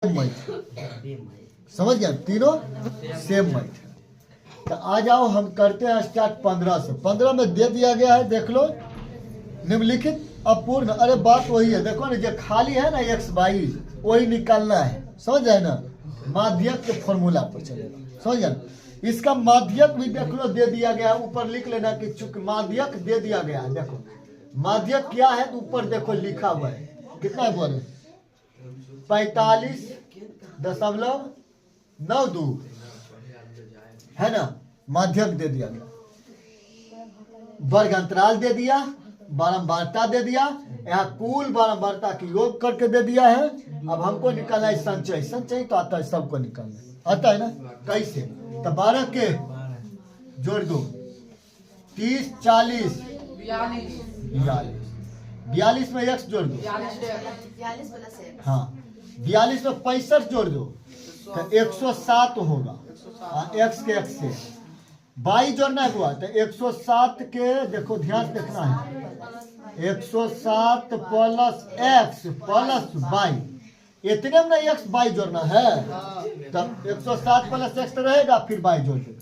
Math समझ गया, तीनों सेम मैथ। तो आ जाओ हम करते हैं स्टार्ट 15 से। 15 में दे दिया गया है, देख लो, निम्नलिखित अपूर्ण। अरे बात वही है, देखो ना, जो खाली है ना x y वही निकालना है, समझ जाए ना। माध्यक के फॉर्मूला पर चलेगा, समझ जाए। इसका माध्यक भी देख लो, दे दिया गया है, ऊपर लिख लेना कि चूंकि माध्यक दे दिया गया है। देखो माध्यक क्या है तो ऊपर देखो लिखा हुआ है, कितना है बोले 45.92 है ना। माध्यक दे दिया गया, वर्ग अंतराल दे दिया, बारंबारता दे दिया, यहाँ कुल बारंबारता की योग करके दे दिया है। अब हमको निकालना है संचय। संचय तो आता है, सबको निकालना आता है ना। कैसे? तो 12 के जोड़ दो, 30 40 42 में x जोड़ दो, 42 प्लस 1, हाँ 42 में 65 जोड़ दो तो 107 होगा। x के x से y जोड़ना है हुआ तो 107 के, देखो ध्यान से देखना है, 107 प्लस x प्लस y, इतने में ना x y जोड़ना है। तब 107 प्लस x तो रहेगा, फिर y जोड़ देगा।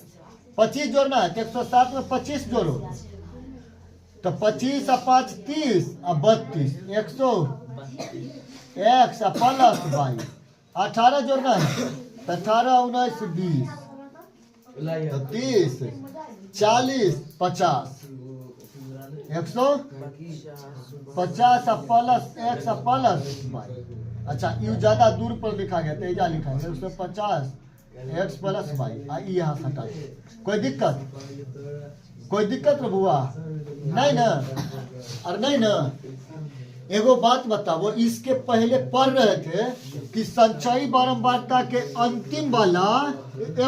25 जोड़ना है तो 107 में 25 जोड़ो तो 25 और 5 30 और 32, 100 x प्लस y। 18 जोड़ना है तो 18 19 20 तो 30 40 50, 150 प्लस x प्लस y। अच्छा यू ज्यादा दूर पर लिखा गया, तेजा लिखा है 150 x प्लस y। यहाँ हटा, कोई दिक्कत? कोई दिक्कत ना बुआ? नहीं ना? और नहीं ना। एगो बात बताओ, इसके पहले पढ़ रहे थे कि संचयी बारंबारता के अंतिम वाला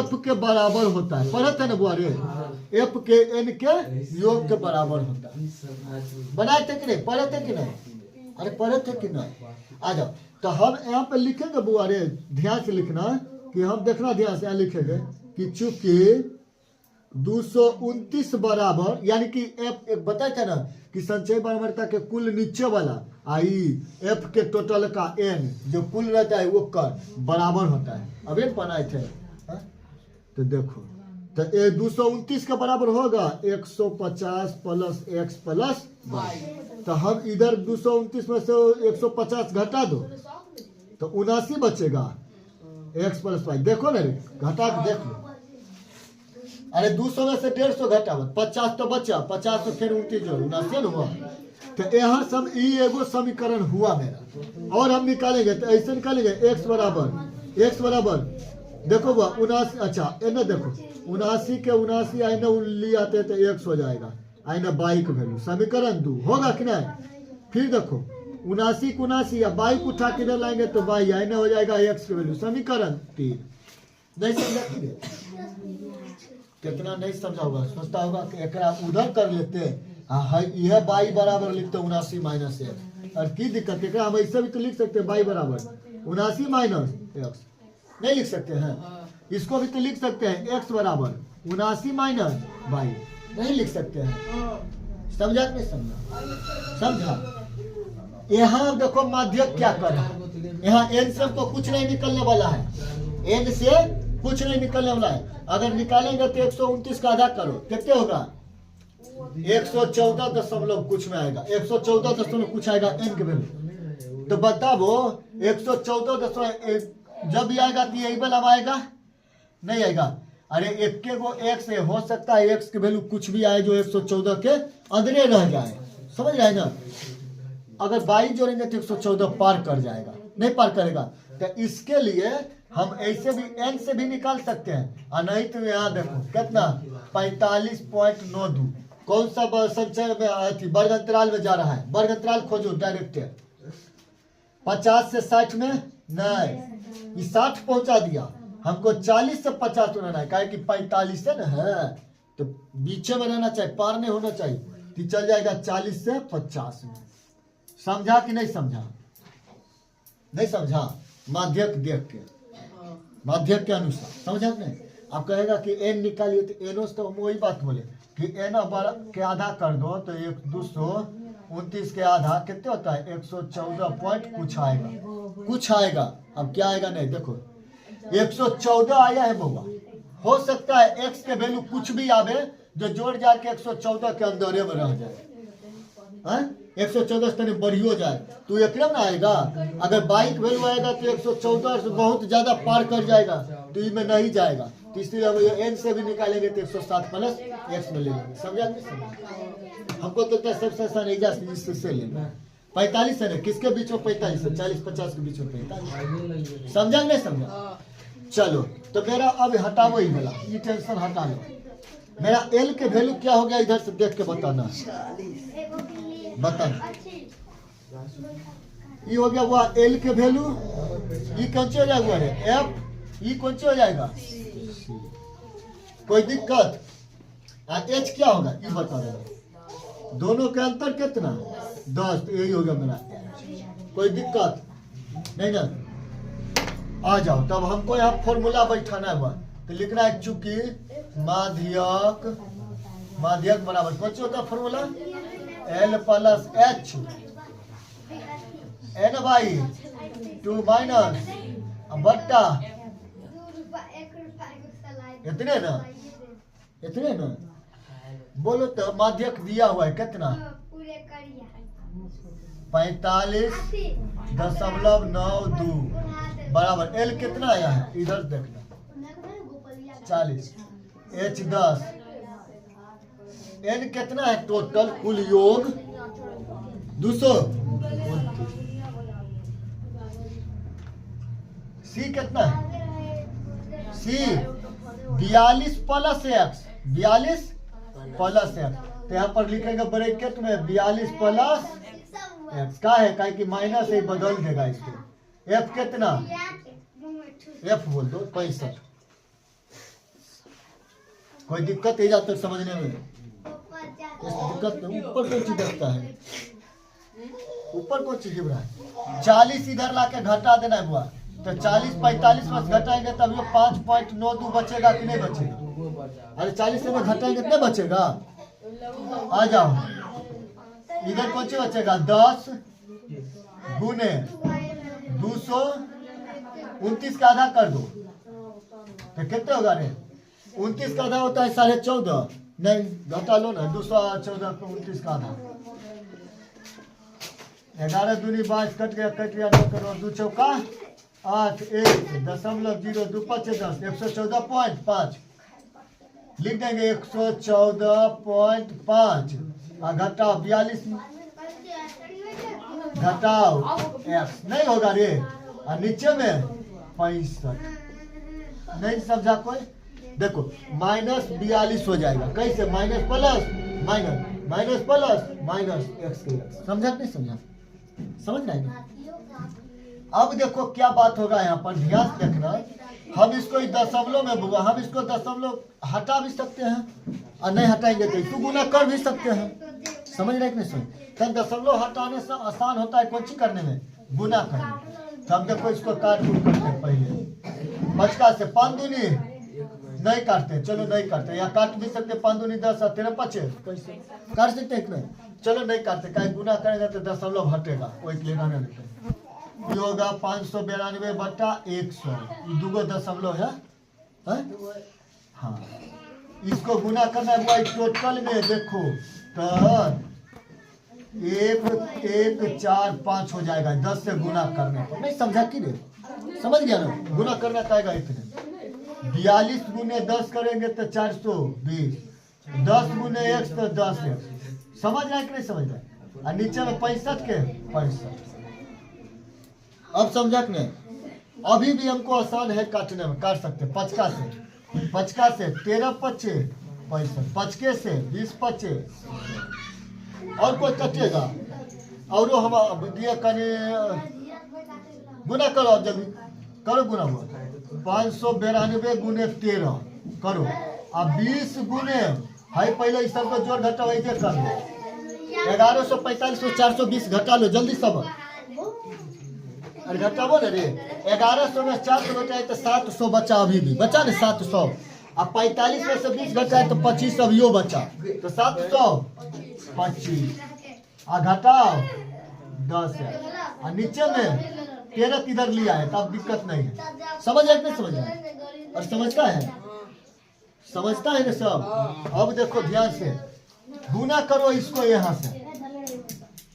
f के बराबर होता है, पढ़े थे ना बुआ रे? f के n के योग के बराबर होता है। बनाए थे कि नहीं? पढ़े थे कि नहीं? अरे पढ़े थे कि नहीं? आ जाओ। तो हम यहाँ पे लिखेंगे बुआ रे, ध्यान से लिखना कि हम देखना, ध्यान से यहाँ लिखेंगे कि चूंकि 229 बराबर, यानी कि f एक बताया था ना कि संचय बारंबारता के कुल नीचे वाला आई f के टोटल का n जो कुल रहता है वो कर बराबर होता है। अब ये बनाए थे हा? तो देखो, तो ये 229 का बराबर होगा 150 प्लस x प्लस y। तो हम इधर 229 में से 150 घटा दो तो 79 बचेगा x प्लस y। देखो ना रे, घटा के देख लो। अरे 200 में से 150 घटा 50 तो बचा, 50 तो फिर 29 जोड़ 79 हुआ। तो यहाँ सब एगो समीकरण हुआ मेरा, और हम निकालेंगे तो ऐसे निकालेंगे x बराबर देखो वह 79। अच्छा एने देखो 79 के 79 आईने उल्ली आते हैं तो x हो जाएगा, आईने बाई का वैल्यू समीकरण 2 होगा कि नहीं। फिर देखो 79 को 79 या बाई को उठा के लाएंगे तो बाई आईने हो जाएगा x की वैल्यू समीकरण 3। नहीं समझा? कितना नहीं समझा होगा, सोचता होगा कि एक उधर कर लेते हाँ, यह बाई बराबर लिखते 79 माइनस x। और की दिक्कत है, हम ऐसे भी तो लिख सकते हैं बाई बराबर 79 माइनस x, नहीं लिख सकते हैं? इसको भी तो लिख सकते हैं x बराबर 79 माइनस बाई, नहीं लिख सकते हैं? समझा नहीं समझा? समझा। यहाँ देखो माध्यक क्या कर रहा है, यहाँ n से तो कुछ नहीं निकलने वाला है, n से कुछ नहीं निकलने वाला है। अगर निकालेंगे तो 129 का आधा करो, कितने होगा 114 दशमलव कुछ में आएगा, 114 दशमलव कुछ आएगा n के वैल्यू। तो बताओ 114 दशमलव जब भी आएगा तो यही वाला आएगा, नहीं आएगा। अरे एक के गो x से हो सकता है x के वैल्यू कुछ भी आए जो 114 के अंदर रह जाए, समझ रहे ना। अगर 22 जोड़ेंगे तो 114 पार कर जाएगा, नहीं पार करेगा। तो इसके लिए हम ऐसे भी n से भी निकाल सकते हैं, और नहीं तो यहाँ देखो कितना 45.92 कौन सा संचय में थी, वर्ग अंतराल में जा रहा है। वर्ग अंतराल खोजो डायरेक्ट, 50 से 60 में नहीं, ये 60 पहुंचा दिया हमको, 40 से 50 होना है, क्या कि 45 से ना है तो बीच में रहना चाहिए, पार नहीं होना चाहिए। तो चल जाएगा 40 से 50 में। समझा कि नहीं समझा? नहीं समझा? माध्यक देख के, माध्यक के अनुसार समझा नहीं। आप कहेगा कि n निकालिए तो एनो से, तो हम वही बात बोले कि n के आधा कर दो तो 229 के आधा कितने होता है 114 पॉइंट कुछ आएगा, कुछ आएगा। अब क्या आएगा नहीं देखो 114 आया है बउआ। हो सकता है एक्स के वैल्यू कुछ भी आवे जो जोड़ जाए के 114 के अंदर में रह जाए। 114 तक बढ़ियो जाए तो एकदम ना आएगा। अगर बाइक वैल्यू आएगा तो 114 से बहुत ज्यादा पार कर जाएगा तो इसमें नहीं जाएगा। तो इसलिए हम एन से भी निकालेंगे तो 107 प्लस एक्स में ले लेंगे। समझा नहीं समझा? हमको तो क्या सबसे आसान से लेना 45 है ना, किसके बीच में 45 है? 40-50 के बीच में 45। समझा नहीं समझा? चलो तो मेरा अब हटाओ ही वाला, ये टेंशन हटा लो। मेरा एल के वैल्यू क्या हो गया इधर से देख के बताना। बताना ये हो गया वो एल के वैल्यू। ये कौन सी हो जाएगा एफ? ये कौन सी हो जाएगा? कोई दिक्कत? एच क्या होगा ये बता देना। दोनों के अंतर कितना? 10। तो यही हो गया मेरा। कोई दिक्कत नहीं ना? आ जाओ तब हमको यहाँ फॉर्मूला बैठाना हुआ तो लिखना है चूंकि माध्यक बराबर कौन सी होता है formula? L plus H N by 2 minus बट्टा इतने ना, इतने ना। बोलो तो माध्यक दिया हुआ है कितना? 45.92 बराबर एल कितना आया है इधर देखना 40 एच 10 एन कितना है टोटल कुल योग 200 सी कितना है? सी 42 प्लस एक्स 42 प्लस एक्स। तो यहाँ पर लिखेंगे ब्रैकेट में 42 प्लस एक्स का है क्या कि माइनस ही बदल देगा इसको। एफ कितना? एफ बोल दो 65। कोई दिक्कत है जाता समझने में? दिक्कत नहीं। ऊपर कौन चीज रखता है? ऊपर कौन चीज गिर रहा है? 40 इधर लाके घटा देना है बुआ। तो 40 45 में घटाएंगे तब ये 5.92 बचेगा कि नहीं बचेगा? अरे 40 से में घटाएंगे कितने बचेगा? आ जाओ इधर कौन सी बचेगा? 10 गुने 229 का आधा कर दो तो कितने होगा रे? 29 का आधा होता है 14.5। नहीं घटा लो ना 214 को 29 का आधा। 11 दूनी 22 कट गया 9 करो 2 चौका 8 1.02 5 10 114.5 लिख देंगे 114.5 और घटाओ 42 घटाओ एक्स नहीं होगा रे और नीचे में 65। नहीं समझा कोई? देखो -42 हो जाएगा कैसे? माइनस प्लस माइनस एक्स के एक्स। समझा नहीं समझा? समझ रहे हैं? अब देखो क्या बात होगा यहाँ पर ध्यान देखना। हम इसको दशमलव में बुआ हम इसको दशमलव हटा भी सकते हैं और नहीं हटाएंगे तो इसको गुना कर भी सकते हैं। समझ रहे कि नहीं समझ? तो दशमलव हटाने से आसान होता है कौन सी करने में? गुना करने। तो हम देखो इसको काट कूट करते हैं पहले 50 से 5 दूनी नहीं काटते। चलो नहीं काटते यहाँ काट भी सकते 5 दूनी 10 और 13 5 कैसे काट सकते हैं? नहीं चलो नहीं काटते कहीं गुना करेंगे तो दशमलव हटेगा कोई लेना नहीं देते। ये होगा 592 बटा 100 दूगो दशमलव है? हाँ इसको गुना करना है टोटल में देखो तो 1,1,4,5 हो जाएगा 10 से गुना करने पर। नहीं समझा कि नहीं? समझ गया ना? गुना करना चाहेगा इतने 42 गुने 10 करेंगे तो 420 10 गुने 1 तो 10 एक्स। समझ रहा है कि नहीं समझ रहा है? और नीचे में 65 के 65। अब समझा कि नहीं? अभी भी हमको आसान है काटने में काट सकते 50 से 13 25 65 55 से 20 25 और कोई कटेगा और हम दिए कने गुना करो जल्दी करो गुना हुआ 592 गुने 13 करो अब 20 गुने है पहले इस सबको जोड़ घटा वैसे कर लो 1145 में 420 घटा लो जल्दी सब। अरे घटाबो ना रे 1100 में 400 घटाए तो 700 बचा अभी भी बचा ना 700। अब 45 में से 20 घटाए तो 25 अभी बचा तो 725 आ घटाओ 10 और नीचे में 13 इधर लिया है, तब दिक्कत नहीं है। समझ आए कि नहीं समझ आए? और समझता है, समझता है ना सब। अब देखो ध्यान से गुना करो इसको यहाँ से।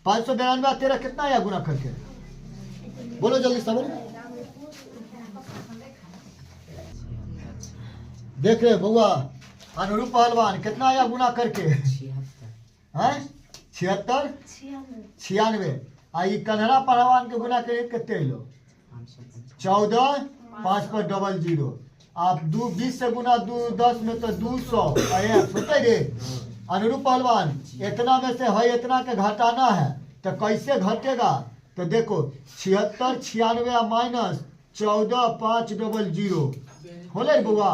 592 13 कितना आया गुना करके? बोलो जल्दी समझ। देख रहे बउआ अनुरूप पहलवान कितना आया गुना करके? हैं 76 96। आई कन्हरा पहलवान के गुना करिए कितने लो? 14 5 पर 00। आप 20 से गुना 10 में तो 200 सोचे रे। अनुरूप पहलवान इतना में से है इतना के घटाना है तो कैसे घटेगा? तो देखो 76 96 माइनस 14 5 00 होले बउआ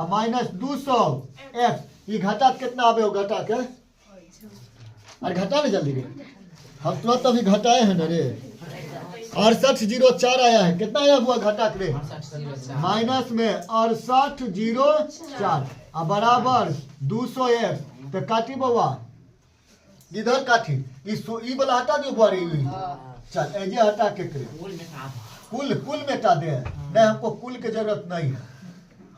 माइनस 200 एक्स। ये घटा कितना आवे हो? घटा के अरे घटा ना जल्दी रे, हम तुरंत अभी घटाए हैं ना रे। 6804 आया है। कितना आया हुआ घटा के? माइनस में 6804 बराबर 200 एक्स। तो काटी बउआ इधर काटी, ई वाला हटा दियो बुआ रे। चल ऐजे हटा के करे कुल मेटा दे। नहीं हमको कुल की जरूरत नहीं है,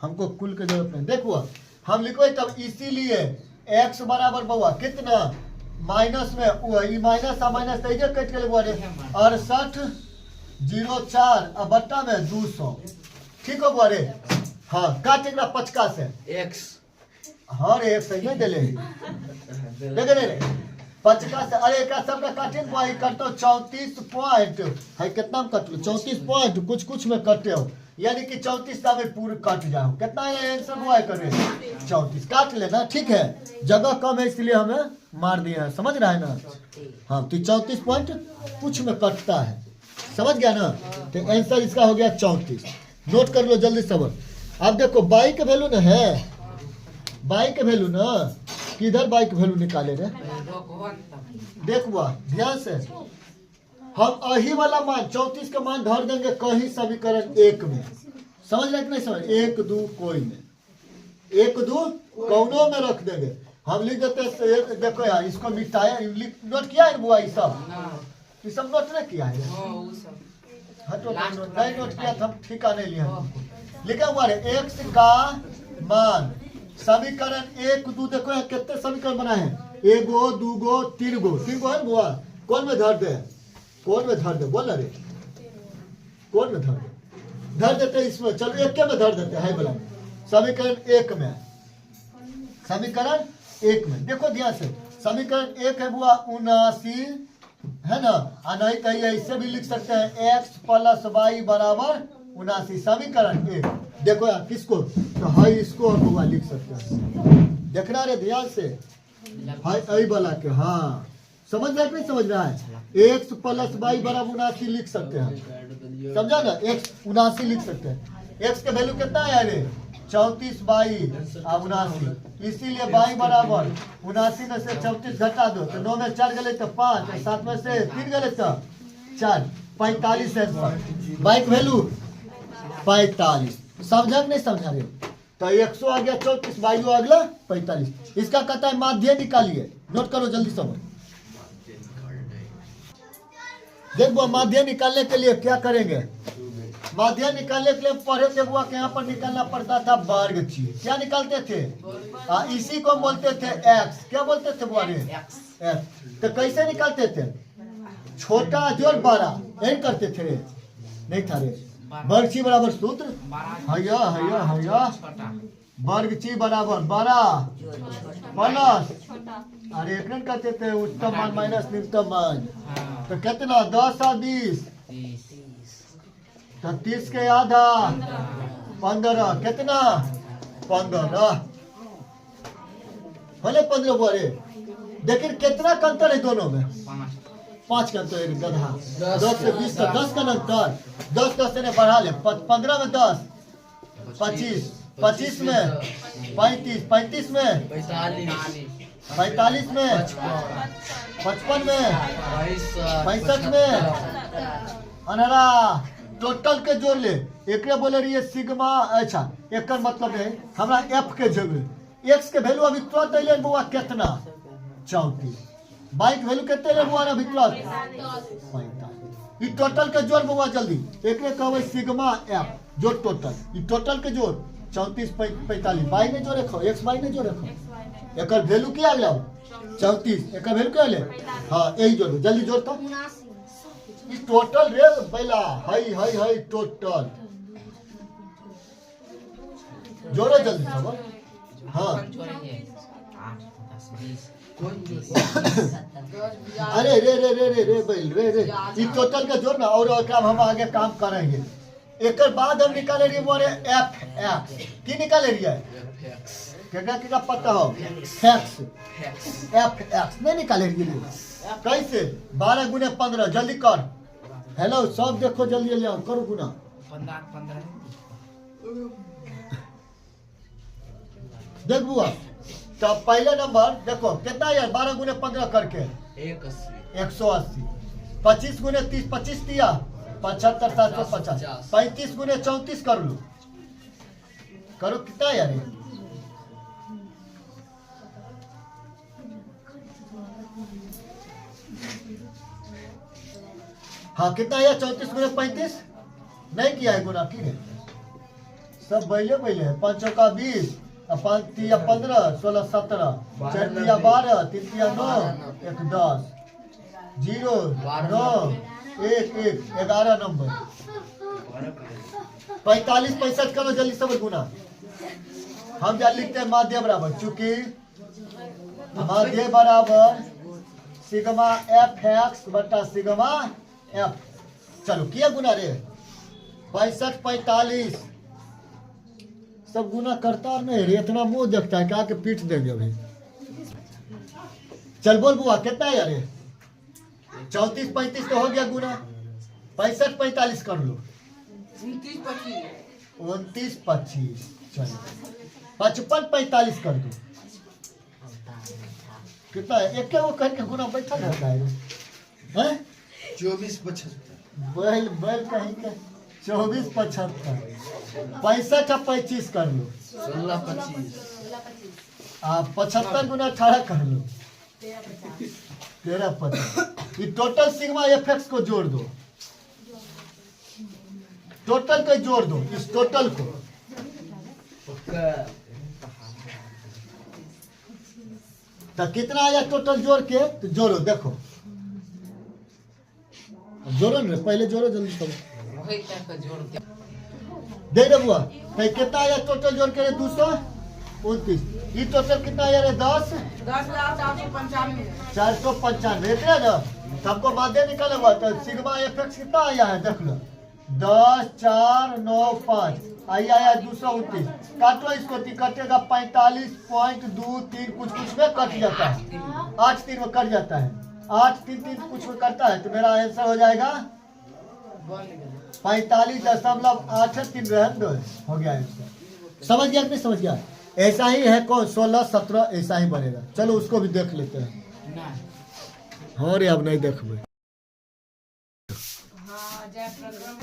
हमको कुल की जरूरत नहीं। देखो हम लिखो तब इसीलिए x बराबर बउआ कितना माइनस में माइनस माइनस तैजे कट के लगवा रे 6804 अब बट्टा में 200। ठीक हो बुआ रे? हाँ काट एकरा 50 से एक्स। हाँ रे सही नहीं दिले देखे रे 50 से। अरे एक सबका काटे बुआ करते 34 पॉइंट है। कितना में कट लो? 34 पॉइंट कुछ में कटे हो, यानी कि 34 का में पूरे कट जाओ। कितना आंसर बुआ करे? 34 काट लेना। ठीक है जगह कम है इसलिए हमें मार दिया है, समझ रहा है ना? हाँ तो 34 पॉइंट कुछ में कटता है, समझ गया ना? तो आंसर इसका हो गया 34। नोट कर लो जल्दी सब। अब देखो बाई का वैल्यू ना है, बाई का वैल्यू ना किधर बाई का वैल्यू निकाले रे? देख बुआ ध्यान से हम अही वाला मान 34 का मान धर देंगे कहीं समीकरण 1 में। समझ रहे कि नहीं समझ? 1 2 कोई में 1 2 कौनों में रख देंगे। हम लिख देते हैं। देखो यार इसको मिटाया नोट किया है बुआ? ये सब नोट नहीं किया है। हटो नहीं नोट किया था, ठिका नहीं लिया। लिखा हुआ है x का मान समीकरण 1 2। देखो यहाँ कितने समीकरण बनाए हैं? 1 2 3 है बुआ। कौन में धर दे? कौन में धर दे? बोल रे कौन में धर देते इसमें। चलो एक में धर देते हैं बोला समीकरण 1 में। समीकरण 1 में देखो ध्यान से समीकरण 1 है बुआ 79 है ना। नहीं कहीं ऐसे भी लिख सकते हैं x प्लस वाई बराबर 79 समीकरण 1। देखो यार किसको तो हाई इसको और बुआ लिख सकते हैं। देखना रे ध्यान से हाई आई वाला के। हाँ समझ रहा है नहीं समझ रहा है? x प्लस वाई बराबर 79 लिख सकते हैं, समझा ना? x 79 लिख सकते हैं। x का वैल्यू कितना है रे? 34 बाई 79। इसीलिए बाई बराबर 79 में से 34 घटा दो तो 9 में 4 गले तो 5, 7 में से 3 गले तो 4, 45 है बाई का वैल्यू 45। समझा नहीं समझा रहे? तो 100 आ गया 34 बाई अगला 45। इसका कहता है माध्य निकालिए। नोट करो जल्दी समझ। देखो माध्य निकालने के लिए क्या करेंगे? माध्य निकालने के लिए पढ़े थे बुआ के यहाँ पर निकालना पड़ता था वर्ग चीज। क्या निकालते थे? इसी को बोलते थे x। क्या बोलते थे बुआ रे? x। तो कैसे निकालते थे? छोटा जोड़ बड़ा यही करते थे रे? नहीं था रे? वर्ग ची बराबर सूत्र हैया हैया हैया वर्ग ची बराबर बड़ा प्लस अरे एक करते थे उच्चतम मान माइनस न्यूनतम मान। तो कितना 10 और 20 तो 30 के आधा 15 कितना 15 भले 15 बोले। लेकिन कितना का अंतर है दोनों में? 5 का अंतर है गधा। 10 से 20 का 10 का अंतर 10 ने बढ़ा ले 15 में 10 25 25 में 35 35 में 45 में 55 में 65 में 18 टोटल के जोड़ ले। एक बोले रही है सिग्मा। अच्छा एक मतलब है हमारा एफ के जगह एक्स के वैल्यू अभी तुरंत अले बुआ कितना 34। बाई के वैल्यू कितने ले बुआ अभी तुरंत 45। ई टोटल के जोड़ बउआ जल्दी एक कहबै सिग्मा एफ जोड़ टोटल ई टोटल के जोड़ 34 45 बाई ने जोड़ रखो एक्स बाई ने जोड़ रखो एकर वैल्यू की आ गेल 34 एकर वैल्यू क्या ले हां यही जोड़ो जल्दी जोड़ तो ई टोटल रे पहला हई टोटल जोड़ो जल्दी सब हां अरे रे बैल रे ई टोटल का जोड़ ना और काम हम आगे काम करेंगे एक बाद हम निकाले रही बोले एफ की निकाले रही है केकरा पता हो एक्स एफ नहीं निकाले रही कैसे 12 गुने 15 जल्दी कर हेलो सब देखो जल्दी जल्दी आओ करो गुना 15 देख बुआ तो पहले नंबर देखो कितना यार 12 गुने 15 करके 180 25 गुने 30 25 दिया 75 750 35 गुने 34 कर लो करो कितना यार ये? हाँ कितना यार 34 गुने 35 नहीं किया है गुना की है सब पहले है 5 का 20 5 तिया 15 16 17 4 तिया 12 3 तिया 9 1 10 0 9 1 1 11 नंबर 45 65 करो जल्दी सब गुना हम क्या लिखते हैं माध्य बराबर चूंकि माध्य बराबर सिग्मा एफ एक्स बटा सिग्मा एफ चलो किया गुना रे 65 45 सब गुना करता और नहीं रे इतना मुंह देखता है क्या के पीट देंगे अभी चल बोल बुआ कितना है यार 34 35 तो हो गया गुना 65 45 कर लो 29 25 चलो 55 45 कर दो कितना है एक वो करके गुना बैठा रहता है हैं 24 75 बैल कहीं के 24 75 65 और 25 कर लो 16 25 आप 75 गुना 18 कर लो 13 50 ये टोटल सिग्मा एफएक्स को जोड़ दो टोटल को जोड़ दो इस टोटल को तो कितना आया टोटल जोड़ के तो जोड़ो देखो जोड़ो ना पहले जोड़ो जल्दी करो वही तक का जोड़ के दे दे बुआ भाई कितना आया टोटल जोड़ के 229 ये टोटल कितना आया रे 495 इतना ना सबको माध्य निकाले हुआ तो सिग्मा एफएक्स कितना आया है देख लो 10 4 9 5 आया 229 काटो इसको कटेगा 45.23 कुछ में कट जाता है 8 3 में कट जाता है 8 3 3 कुछ में करता है तो मेरा आंसर हो जाएगा 45.83 रहन दो हो गया आंसर समझ गया कि नहीं समझ गया ऐसा ही है कौन 16 17 ऐसा ही बनेगा चलो उसको भी देख लेते हैं ना हाँ रे अब नहीं देखबे हां जय प्रोग्राम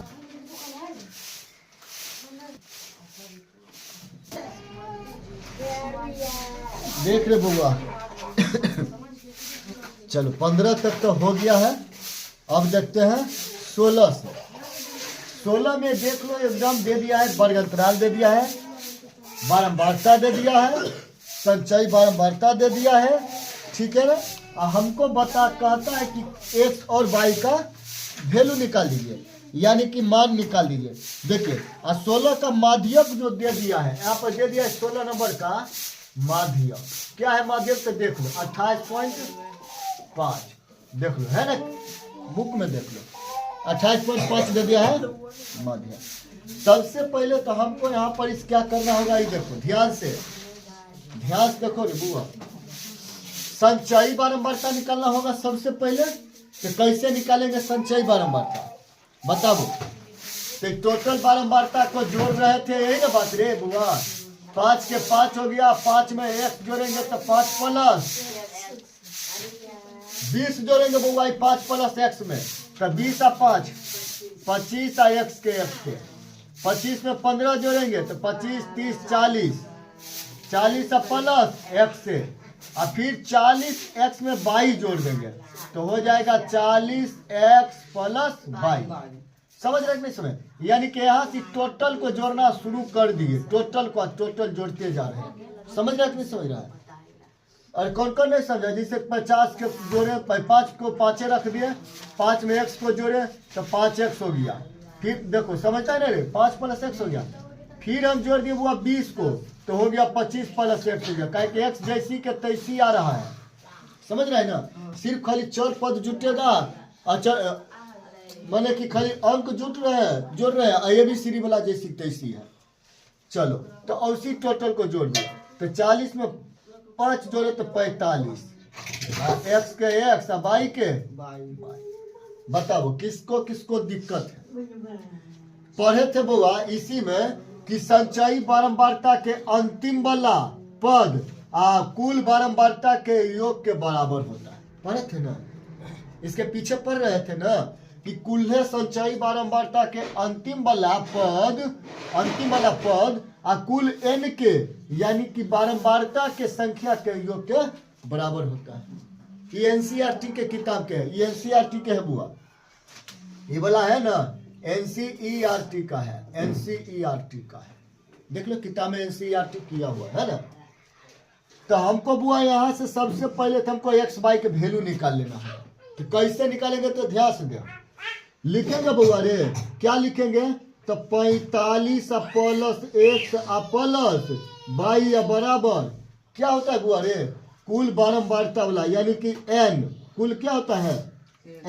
देख रहे बुआ चलो 15 तक तो हो गया है अब देखते हैं 16 से 16 में देख लो एकदम दे दिया है वर्ग अंतराल दे दिया है बारंबारता दे दिया है संचयी बारंबारता दे दिया है ठीक है ना हमको कहता है कि एक्स और वाई का वैल्यू निकाल दीजिए यानी कि मान निकाल दीजिए देखिए 16 का माध्यक जो दे दिया है यहाँ पर दे दिया है 16 नंबर का माध्यक क्या है माध्यक से देख लो 28.5 देख लो है ना बुक में देख लो 28.5 दे दिया है माध्यक सबसे पहले तो हमको यहाँ पर इस क्या करना होगा ये देखो ध्यान से देखो रे बुआ संचयी बारंबारता निकालना होगा सबसे पहले तो कैसे निकालेंगे संचयी बारंबारता बताओ तो टोटल बारंबारता को जोड़ रहे थे यही ना बात रे बुआ 5 के 5 हो गया 5 में 1 जोड़ेंगे तो 5 प्लस 20 जोड़ेंगे बुआ 5 प्लस x में तो 20 और 5 25 और x के 25 में 15 जोड़ेंगे तो 25 30 40 40 और प्लस x से और फिर 40x में 22 जोड़ देंगे तो हो जाएगा 40x प्लस 22। समझ रहे नहीं समझ? यानी कि यहाँ से टोटल को जोड़ना शुरू कर दिए, टोटल को टोटल जोड़ते जा रहे हैं। समझ रहे नहीं समझ रहा है? और कौन कौन नहीं समझा? जैसे 50 के जोड़े 5 को 5 रख दिए, 5 में x को जोड़े तो 5x हो गया। फिर देखो समझता है ना रे, 5 प्लस x हो गया। फिर हम जोड़ दिए वो 20 को तो हो गया 25 प्लस x हो गया, कि x जैसी के तैसी आ रहा है। समझ रहे हैं ना? सिर्फ खाली चर पद जुटेगा, अच्छा माने कि खाली अंक जुट रहे हैं, जोड़ रहे हैं, ये भी सीरी वाला जैसी तैसी है। चलो तो उसी टोटल को जोड़ दिया तो 40 में 5 जोड़े तो 45, x के x और y के y। बताओ किसको किसको दिक्कत है? पढ़े थे बुआ इसी में कि संचयी बारंबारता के अंतिम वाला पद कुल बारंबारता के योग के बराबर होता है। पढ़े थे ना? इसके पीछे पढ़ रहे थे ना कि कुल्हे संचयी बारंबारता के अंतिम वाला पद कुल n के यानी कि बारंबारता के संख्या के योग के बराबर होता है। ये एनसीईआरटी के किताब के है, ये एनसीईआरटी के है बुआ, ये वाला है ना एनसीईआरटी का है, एनसीईआरटी का है। देख लो किताब में एनसीईआरटी किया हुआ है ना। तो हमको बुआ यहाँ से सबसे पहले तो हमको एक्स वाई के वैल्यू निकाल लेना है। तो कैसे निकालेंगे तो ध्यान से दे, लिखेंगे बुआ रे, क्या लिखेंगे? तो 45 प्लस x प्लस y बराबर क्या होता है बुआ रे? कुल बारंबारता वाला यानी कि n, कुल क्या होता है?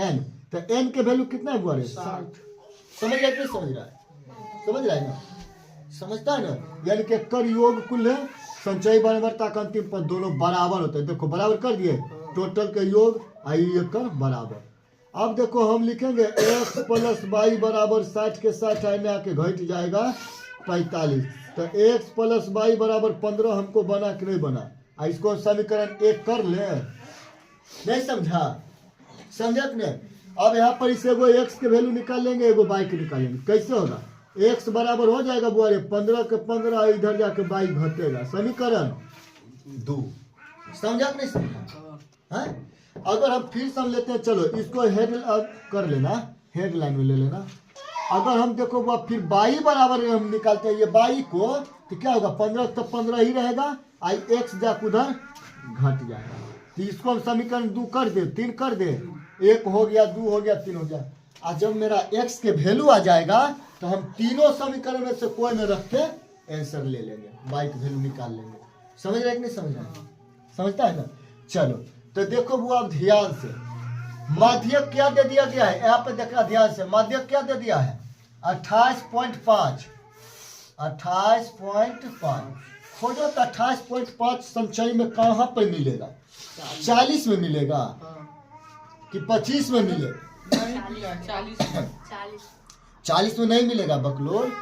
n। तो n के वैल्यू कितना है बुआ रे? 60। समझ रहा है कि समझ रहा है? समझ रहा है ना? समझता है ना? यानी कि कर योग कुल है संचयी बारंबारता का अंतिम पद दोनों बराबर होते हैं। देखो बराबर कर दिए, टोटल के योग आई कर बराबर। अब देखो हम लिखेंगे x प्लस y बराबर 60 के 60 आने आके घट जाएगा 45। तो x प्लस y बराबर 15 हमको बना कि नहीं बना? इसको समीकरण 1 कर ले, नहीं समझा? समझा कि नहीं? अब यहाँ पर इसे एगो x के वैल्यू निकाल लेंगे, एगो y के निकाल लेंगे। कैसे होगा? x बराबर हो जाएगा बुआरे 15 के 15, इधर जाके y घटेगा, समीकरण 2। समझा कि नहीं समझा? है? अगर हम फिर सम लेते हैं, चलो इसको हेड कर लेना, हेडलाइन में ले लेना। अगर हम देखो वो फिर बाई बराबर हम निकालते हैं ये बाई को तो क्या होगा? 15 तो 15 ही रहेगा, आई एक्स जाके उधर घट जाएगा। तो इसको हम समीकरण 2 कर दे, 3 कर दे, 1 हो गया, 2 हो गया, 3 हो गया। आज जब मेरा एक्स के वैल्यू आ जाएगा तो हम तीनों समीकरण में से कोई में रख के आंसर ले लेंगे, बाई की वैल्यू निकाल लेंगे। समझ रहे कि नहीं समझ रहे? समझता है ना? चलो तो देखो वो अब ध्यान से, माध्यक क्या दे दिया गया है यहाँ पे देखना ध्यान से। माध्यक क्या दे दिया है? 28.5। 28.5 खोजो तो 28.5 संचयी में कहाँ पे मिलेगा? 40 में मिलेगा कि 25 में मिलेगा? 40 में नहीं मिलेगा बकलोल।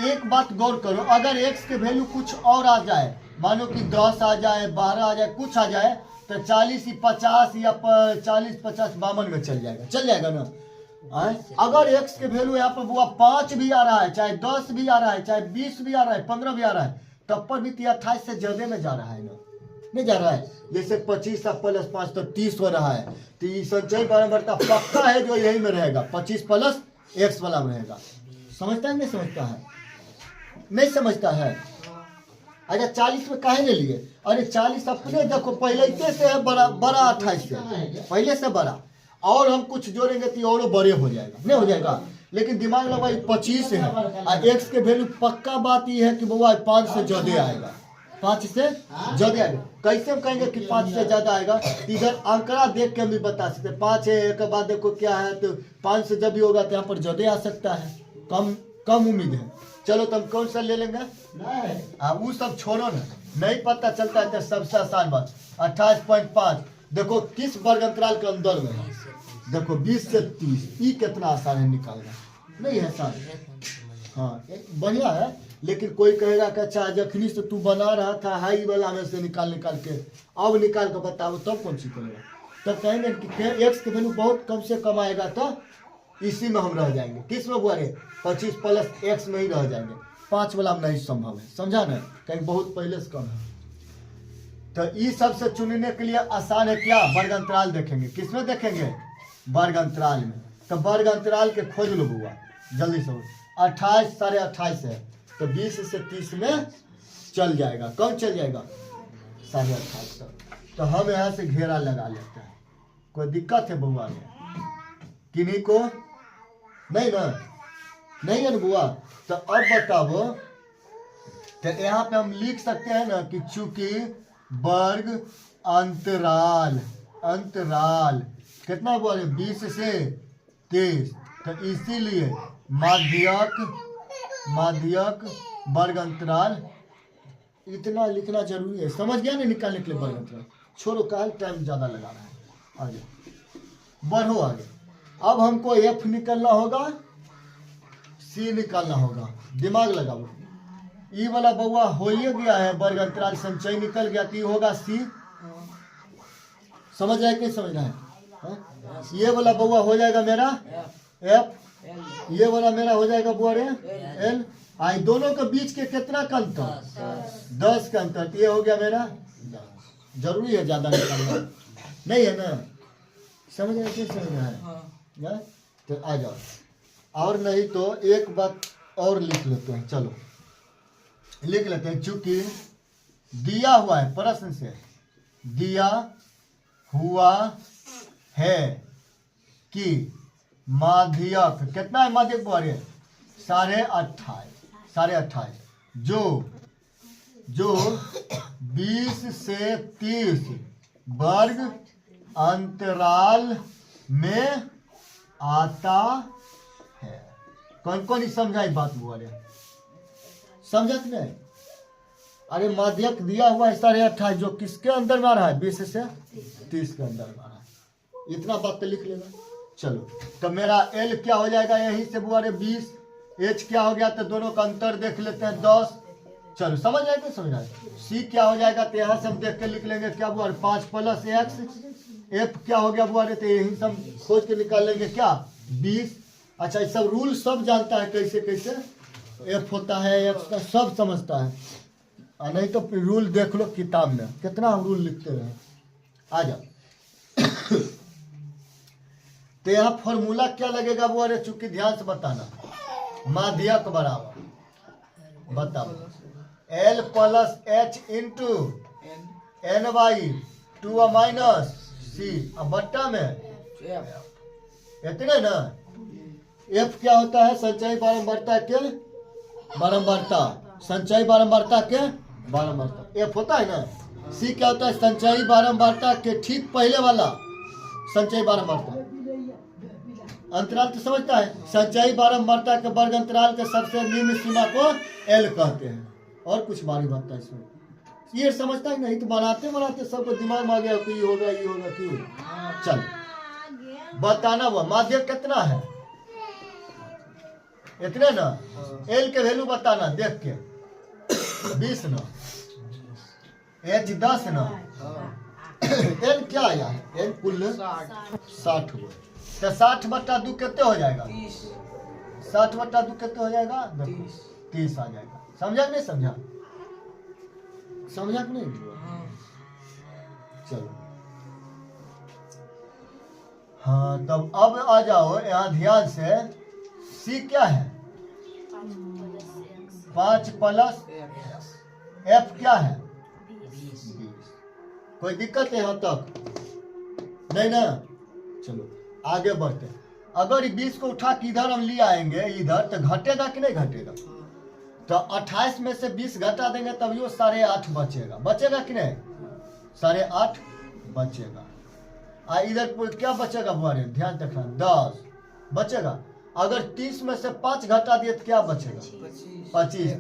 एक बात गौर करो, अगर x के वैल्यू कुछ और आ जाए, मानो कि 10 आ जाए, 12 आ जाए, कुछ आ जाए तो 40 ही 50 या 40 50 52 में चल जाएगा ना? अगर x के वैल्यू यहाँ पर बुआ 5 भी आ रहा है, चाहे 10 भी आ रहा है, चाहे 20 भी आ रहा है, 15 भी आ रहा है, तब पर भी 28 से ज्यादा में जा रहा है ना? नहीं जा रहा है? जैसे 25 प्लस 5 तो 30 हो रहा है। तो ये संचयी बारंबारता पक्का है जो यही में रहेगा, 25 प्लस x वाला में रहेगा। समझता है नहीं समझता है? नहीं समझता है? अच्छा 40 में काहे नहीं लिए? अरे 40 अपने देखो पहले से है बड़ा 28 से पहले से बड़ा, और हम कुछ जोड़ेंगे तो और बड़े हो जाएगा, नहीं हो जाएगा? लेकिन दिमाग लगा 25 है और x के वैल्यू पक्का बात ये है कि वो 5 से ज्यादा आएगा, 5 से ज्यादा आएगा। कैसे हम कहेंगे कि 5 से ज्यादा आएगा? इधर आंकड़ा देख के हम भी बता सकते हैं। 5 है, एक बाद देखो क्या है, तो 5 से जब भी होगा तो यहाँ पर ज्यादा आ सकता है, कम उम्मीद है। चलो तुम कौन सा ले लेंगे? वो सब छोड़ो ना, नहीं पता चलता है तो सबसे आसान बात 28.5 देखो किस वर्ग अंतराल के अंदर में है। देखो 20 से 30, ये कितना आसान है निकालना, नहीं है आसान? हाँ बढ़िया है, लेकिन कोई कहेगा कि अच्छा जखनी से तू बना रहा था हाई वाला में से निकाल के अब निकाल के बताओ तब कौन सी करेगा? तब कहेंगे कि एक्स के वैल्यू बहुत कम से कम आएगा तो इसी में हम रह जाएंगे। किस में बुआ रे? 25 प्लस x में ही रह जाएंगे, 5 वाला में नहीं संभव है। समझा ना? कहीं बहुत पहले से कम है। तो ई सबसे चुनने के लिए आसान है क्या, वर्ग अंतराल देखेंगे। किसमें देखेंगे, वर्ग अंतराल में। तो वर्ग अंतराल के खोज लो बुआ जल्दी से। 28 साढ़े 28 है तो 20 से 30 में चल जाएगा। कौन चल जाएगा, साढ़े 28 तक। तो हम यहाँ से घेरा लगा लेते हैं। कोई दिक्कत है बुआ में, किन्हीं को नहीं ना, नहीं है ना बुआ। तो अब बताओ, तो यहाँ पे हम लिख सकते हैं ना कि चूंकि वर्ग अंतराल अंतराल कितना बोले 20 से 30, तो इसीलिए माध्यक वर्ग अंतराल इतना लिखना जरूरी है। समझ गया ना, निकालने के लिए वर्ग अंतराल। छोड़ो काल, टाइम ज्यादा लगा रहा है। आगे बढ़ो आगे। अब हमको एफ निकालना होगा, सी निकालना होगा। दिमाग लगाओ। ई वाला बउआ हो ही गया है, वर्ग अंतराल संचय निकल गया तो होगा सी। समझ रहा है कि समझ रहा है? ये वाला बउआ हो जाएगा मेरा एफ, ये वाला मेरा हो जाएगा बुआ रे एल। आई दोनों के बीच के कितना का अंतर, 10 का अंतर। ये हो गया मेरा 10। जरूरी है ज्यादा निकालना, नहीं है ना? समझ रहे कि समझ रहा है? तो आ जाओ। और नहीं तो एक बात और लिख लेते हैं। चलो लिख लेते हैं। चूंकि दिया हुआ है, प्रश्न से दिया हुआ है कि माध्यक कितना है, माध्यक बारे 28.5 जो 20 से 30 वर्ग अंतराल में आता है। कौन कौन ही समझाई बात बुआ रे, समझत नहीं? अरे माध्यक दिया हुआ है 28.5 जो किसके अंदर में आ रहा है, 20 से 30 के अंदर में आ रहा है। इतना बात तो लिख लेना। चलो तो मेरा एल क्या हो जाएगा, यही से बुआ रे 20। एच क्या हो गया, तो दोनों का अंतर देख लेते हैं 10। चलो समझ आए तो समझ आए। सी क्या हो जाएगा, तो यहाँ से हम देख के लिख लेंगे क्या बुआ रे 5 + x। एफ क्या हो गया बुआ रे, तो यही सब खोज के निकाल लेंगे क्या 20। अच्छा ये सब रूल सब जानता है, कैसे कैसे एफ होता है, एक्स का सब समझता है। नहीं तो रूल देख लो किताब में, कितना हम रूल लिखते रहे। आ जाओ। तो यहाँ फॉर्मूला क्या लगेगा वो, अरे चूंकि ध्यान से बताना। माध्यक बराबर बताओ L + H into N/2 - C। अब बट्टा में इतने ना। F क्या होता है, संचयी बारंबारता के बारंबारता, संचयी बारंबारता के बारंबारता F होता है ना। C क्या होता है, संचयी बारंबारता के ठीक पहले वाला संचयी बारंबारता। अंतराल तो समझता है, संचयी बारंबारता के वर्ग अंतराल के सबसे निम्न सीमा को L कहते हैं। और कुछ बारी बनता है इसमें, ये समझता ही नहीं। तो बनाते बनाते सबको दिमाग में आ गया कि ये होगा ये होगा क्यों। चल बताना हुआ माध्यक कितना है, इतने ना। एल के वैल्यू बताना देख के, 20 ना, एच 10 ना। एल क्या आया है, एल कुल 60 हुआ। तो 60/2 कितने हो जाएगा, 60/2 कितने हो जाएगा, 30 आ जाएगा। समझा कि नहीं समझा, समझा कि नहीं? चलो हाँ, तब अब आ जाओ यहाँ ध्यान से। सी क्या है, 5 + F क्या है, 20। कोई दिक्कत है यहाँ तक, नहीं ना? चलो आगे बढ़ते। अगर 20 को उठा के इधर हम ले आएंगे इधर, तो घटेगा कि नहीं घटेगा? तो 28 में से 20 घटा देंगे तब यो 8.5 बचेगा। बचेगा कि नहीं, 8.5 बचेगा। इधर क्या बचेगा बुआरे, ध्यान रखना, 10 बचेगा। अगर 30 में से 5 घटा दिए तो क्या बचेगा, 25।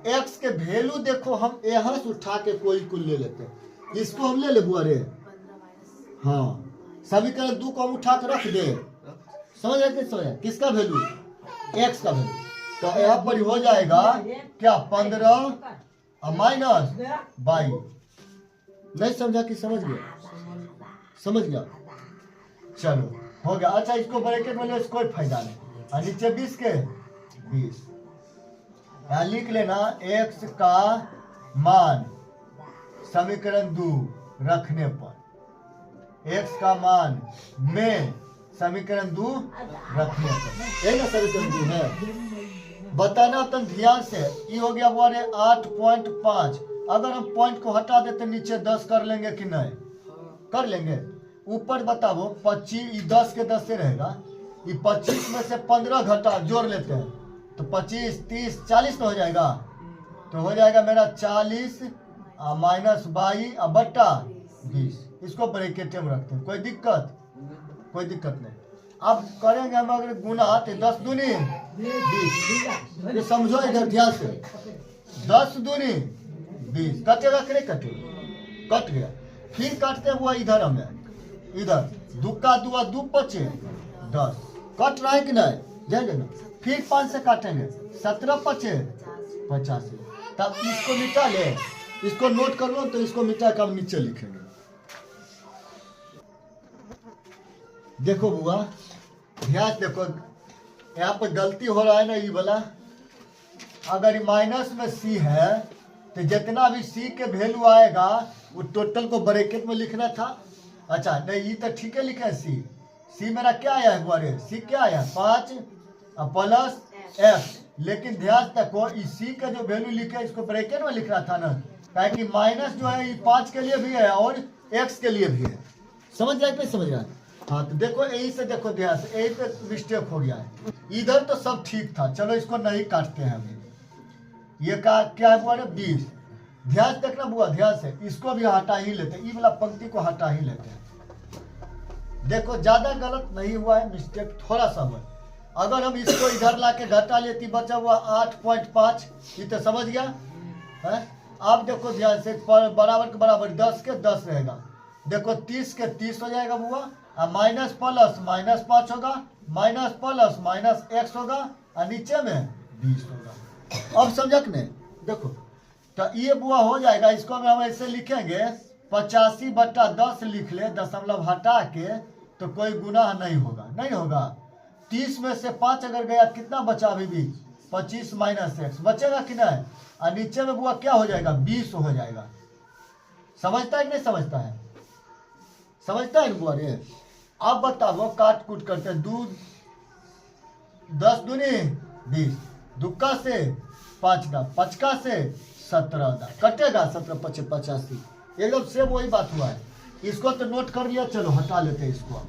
एक्स के वैल्यू देखो, हम यहाँ से उठा के कोई को ले लेते हैं। इसको हम ले ले बुआरे, हाँ समीकरण 2 को हम उठा के रख दे। समझ रहे समझ, किसका वैल्यू, एक्स का वैल्यू। तो यहाँ पर हो जाएगा क्या, 15 - 22। नहीं समझा कि समझ गया, समझ गया। चलो हो गया। अच्छा इसको ब्रैकेट में ले, कोई फायदा नहीं। और नीचे 20 के 20 यहाँ लिख लेना। एक्स का मान समीकरण 2 रखने पर, x का मान में समीकरण 2 रखने पर, यही ना समीकरण 2 है। बताना तन ध्यान से, ये हो गया हमारे 8.5। अगर हम पॉइंट को हटा देते नीचे 10 कर लेंगे कि नहीं? कर लेंगे। ऊपर बताओ 25, 10 के 10 से रहेगा। ये 25 में से 15 घटा जोड़ लेते हैं तो 25, 30, 40 तो हो जाएगा। तो हो जाएगा मेरा 40 माइनस 22 बट्टा 20। इसको ब्रैकेट में रखते हैं, कोई दिक्कत? कोई दिक्कत नहीं। अब करेंगे हम अगर गुना तो 10 दूनी 20। ये समझो इधर ध्यान से, 10 दूनी 20 कटेगा कि नहीं कटेगा? कट गया। फिर काटते हुआ इधर हमें, इधर दुक्का दुआ 2 पचे 10 कट रहा है कि नहीं? जाएगा ना। फिर 5 से काटेंगे 17 पचे 85। तब इसको मिटा ले, इसको नोट कर लो तो इसको मिटा कर नीचे लिखेंगे। देखो बुआ ध्यान देखो, यहाँ पर गलती हो रहा है ना ये वाला। अगर माइनस में सी है तो जितना भी सी के वैल्यू आएगा वो टोटल को ब्रैकेट में लिखना था। अच्छा नहीं, ये तो ठीक है लिखा है सी मेरा क्या आया है बुआरे? सी क्या आया? 5 प्लस f। लेकिन ध्यान रखो इस सी का जो वैल्यू लिखा है इसको ब्रैकेट में लिखना था ना, ताकि माइनस जो है ये 5 के लिए भी है और x के लिए भी है। समझ जाए नहीं समझ रहा है? हाँ तो देखो यही से देखो ध्यान से, यही पे मिस्टेक हो गया है। इधर तो सब ठीक था, चलो इसको नहीं काटते हैं अभी। ये का क्या है बुआ? 20। ध्यान से देखना बुआ, ध्यान से, इसको भी हटा ही लेते हैं, ये वाला पंक्ति को हटा ही लेते हैं। देखो ज्यादा गलत नहीं हुआ है, मिस्टेक थोड़ा सा हुआ। अगर हम इसको इधर ला के घटा लेती बचा हुआ 8.5, ये तो समझ गया है। अब देखो ध्यान से, बराबर के बराबर 10 के 10 रहेगा। देखो 30 के 30 हो जाएगा बुआ, माइनस प्लस माइनस 5 होगा, माइनस प्लस माइनस x होगा और नीचे में 20 होगा। अब समझा कि नहीं? देखो तो ये बुआ हो जाएगा। इसको हम ऐसे लिखेंगे 85 बट्टा 10 लिख ले, दशमलव हटा के, तो कोई गुनाह नहीं होगा, नहीं होगा। 30 में से 5 अगर गया कितना बचा? अभी भी 25 माइनस x बचेगा कि नहीं? और नीचे में बुआ क्या हो जाएगा? 20 हो जाएगा। समझता है कि नहीं समझता है? समझता है बुआ रे? अब बताओ काट कूट करते, 10 दूनी 20, दुक्का से 5 दा, पचका से 17 दा, कटेगा 17 पचे 85। एकदम सेम वही बात हुआ है। इसको तो नोट कर लिया, चलो हटा लेते हैं इसको।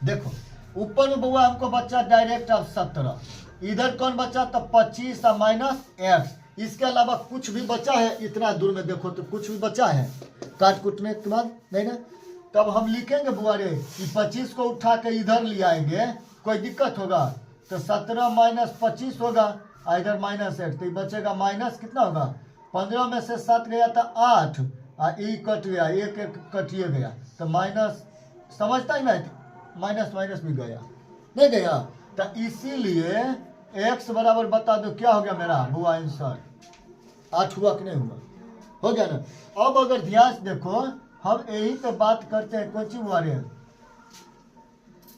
देखो ऊपर में बुआ हमको बच्चा डायरेक्ट अब 17, इधर कौन बचा? तो 25 माइनस x। इसके अलावा कुछ भी बचा है? इतना दूर में देखो तो कुछ भी बचा है काट कूटने के बाद? नहीं ना। तब हम लिखेंगे बुआ रे कि 25 को उठा के इधर ले आएंगे, कोई दिक्कत होगा? तो 17 माइनस 25 होगा, इधर माइनस 8, तो बचेगा माइनस कितना होगा? 15 में से 7 गया था 8 और ई कट गया, एक कटिए गया तो माइनस। समझता ही नहीं? माइनस माइनस भी गया, नहीं गया? तो इसीलिए x बराबर बता दो क्या हो गया मेरा बुआ आंसर? 8 हुआ कि नहीं हुआ? हो गया ना। अब अगर ध्यान से देखो, हम यही पे बात करते हैं कौन सी हुआ रे?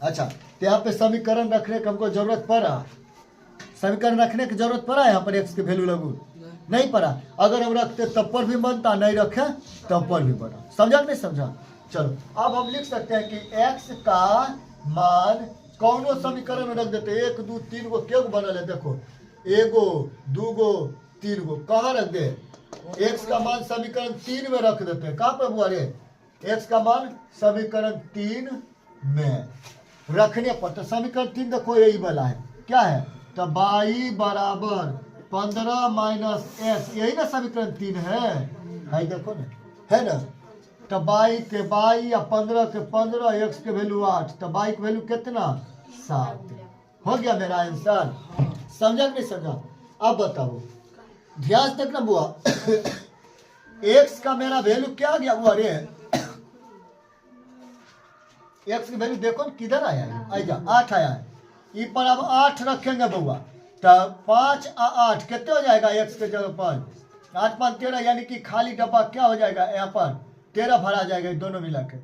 अच्छा तो यहाँ पे समीकरण रखने की हमको जरूरत पड़ा? समीकरण रखने की जरूरत पड़ा यहाँ पर x के वैल्यू लगू? नहीं पड़ा। अगर हम रखते तब पर भी बनता, नहीं रखे तब पर भी बना। समझा नहीं समझा? चलो अब हम लिख सकते हैं कि x का मान कौनो समीकरण में रख देते, 1 2 3 गो क्या बनल है? देखो 1 2 3 गो कहाँ रख दे? x का मान समीकरण 3 में रख देते हैं। कहाँ पे बुआ रे? x का मान समीकरण 3 में रखने पर, तो समीकरण 3 देखो यही वाला है, क्या है? तो y बराबर 15 माइनस x, यही ना समीकरण 3 है देखो ना, है ना। तो y के y या 15 के 15, x के वैल्यू 8, तो y के वैल्यू कितना? 7। हो गया मेरा आंसर। समझा कि नहीं समझा? अब बताओ ध्यान से देखना बुआ, x का मेरा वैल्यू क्या आ गया बुआ रे? x की वैल्यू देखो किधर आया है? आइजा 8 आया है। ई पर अब 8 रखेंगे बुआ, तो 5 और 8 कितने हो जाएगा? x के जगह पर 8 5 13, यानी कि खाली डब्बा क्या हो जाएगा? यहाँ पर 13 भरा जाएगा, दोनों मिला के।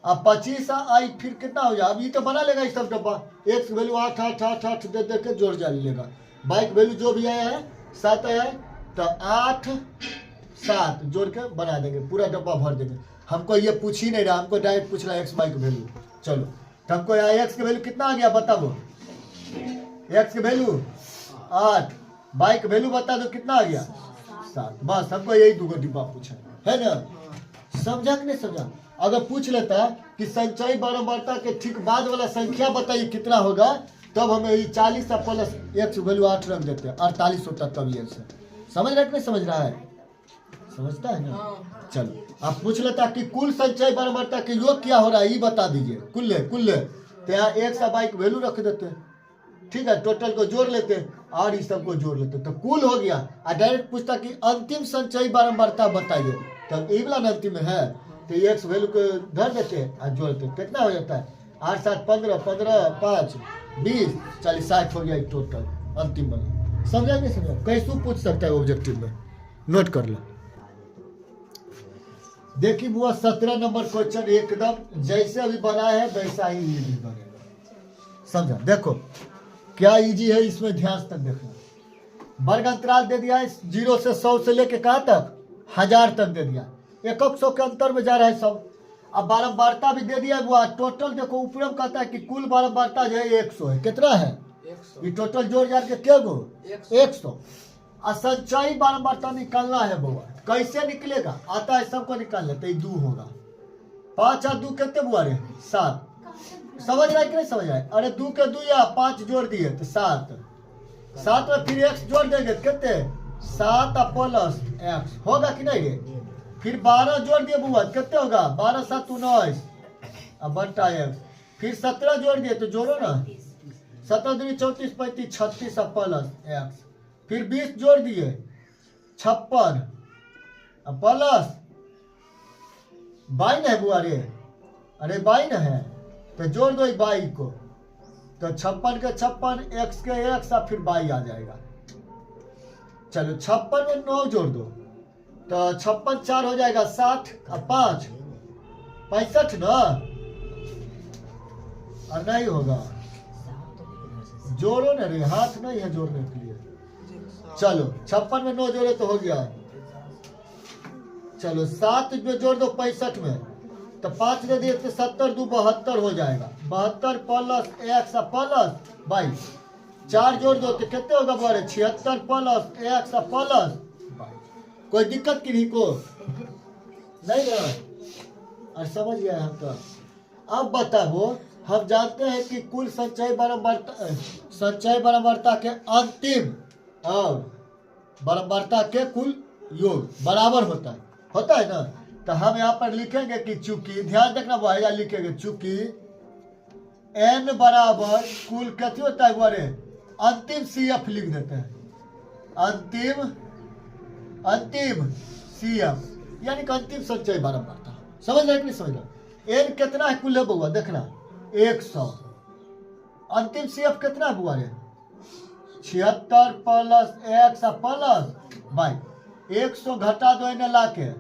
अब 25 आई फिर कितना हो जाएगा? अब ये तो बना लेगा इस सब डब्बा। x की वैल्यू 8 8 8 8 दे दे के जोड़ जा लेगा। y की वैल्यू जो भी आया है 7 आया है, तो 8 7 जोड़ के बना देंगे, पूरा डब्बा भर देंगे। हमको ये पूछ ही नहीं रहा, हमको डायरेक्ट पूछ रहा है एक्स वाई का वैल्यू। चलो तो हमको यहाँ एक्स का वैल्यू कितना आ गया बताओ। एक्स का वैल्यू 8, वाई का वैल्यू बता दो कितना आ गया 7। बस हमको यही 2 डिब्बा पूछा है ना। समझा कि नहीं समझा? अगर पूछ लेता कि संचयी बारंबारता के ठीक बाद वाला संख्या बताइए कितना होगा, तब हमें ये 40 का प्लस एक्स वैल्यू 8 रख देते हैं, 48 होता तब ये आंसर। समझ रहा है कि नहीं समझ रहा है? समझता है ना। चलो आप पूछ लेता कि कुल संचय बारंबारता के योग क्या हो रहा है ये बता दीजिए, कुल तो यहाँ एक्स का वाई का वैल्यू रख देते हैं, ठीक है, टोटल को जोड़ लेते और इस सब को जोड़ लेते तो कुल हो गया। और डायरेक्ट पूछता कि अंतिम संचयी बारंबारता बताइए, तब ये वाला अंतिम में है तो एक्स वैल्यू को धर देते और जोड़ते, कितना हो जाता है 8 7 15 15 5 20 40 60 हो गया टोटल अंतिम वाला। समझा नहीं समझा? कैसे पूछ सकता है ऑब्जेक्टिव में, नोट कर लो। देखिए वो 17 नंबर क्वेश्चन एकदम जैसे अभी बनाया है वैसा ही इजी बनेगा। समझा? देखो क्या इजी है, इसमें ध्यान तक देखना। वर्ग अंतराल दे दिया है 0 से 100 से लेके कहाँ तक 1000 तक दे दिया, 100 के अंतर में जा रहा है सब। अब बारंबारता भी दे दिया है, वो टोटल देखो ऊपर में कहता है कि कुल बारंबारता जो है 100 है। कितना है ये टोटल जोड़ जाड़ के क्या गो 100। असंचयी बारंबारता निकालना है बुआ, कैसे निकलेगा आता है सबको निकाल लेते ही 2 होगा। 5 और 2 कितने बुआ रे 7। समझ रहा है कि नहीं समझ रहा है? अरे 2 के 2 या 5 जोड़ दिए तो 7 में फिर x जोड़ देंगे कितने 7 प्लस x होगा कि नहीं रे। फिर 12 जोड़ दिए बुआ कितने होगा 12 7 19 अब बटा x। फिर 17 जोड़ दिए तो जोड़ो ना 17 दूनी 34 35 36 प्लस x। फिर 20 जोड़ दिए 56 प्लस 22 है बुआ रे, अरे 22 है तो जोड़ दो 22 को, तो 56 के 56 x के x और फिर 22 आ जाएगा। चलो 56 में 9 जोड़ दो तो 56 4 हो जाएगा 60 और 5 65 ना, और नहीं होगा जोड़ो ना रे, हाथ नहीं है जोड़ने के लिए। चलो 56 में 9 जोड़े तो हो गया। चलो 7 में जोड़ दो 65 में तो 5 दे दिए तो 70 2 72 हो जाएगा, 72 प्लस x प्लस 22। 4 जोड़ दो तो कितने होगा बारे 76 प्लस x प्लस 22। कोई दिक्कत किन्हीं को नहीं ना, और समझ गया हम तो। अब बताओ हम जानते हैं कि कुल संचय बारंबारता के अंतिम और बारंबारता के कुल योग बराबर होता है ना। तो हम यहाँ पर लिखेंगे कि चूंकि ध्यान रखना वो यहाँ लिखेंगे चूंकि n बराबर कुल कितनी होता है बारे अंतिम CF लिख देते हैं, अंतिम CF यानी कि अंतिम संचय बारंबारता। समझ रहे कि नहीं समझ रहे? n कितना है कुल है बुआ देखना 100, अंतिम CF कितना है बुआ रे 76 प्लस x प्लस 22। 100 घटा दो इन्हें लाके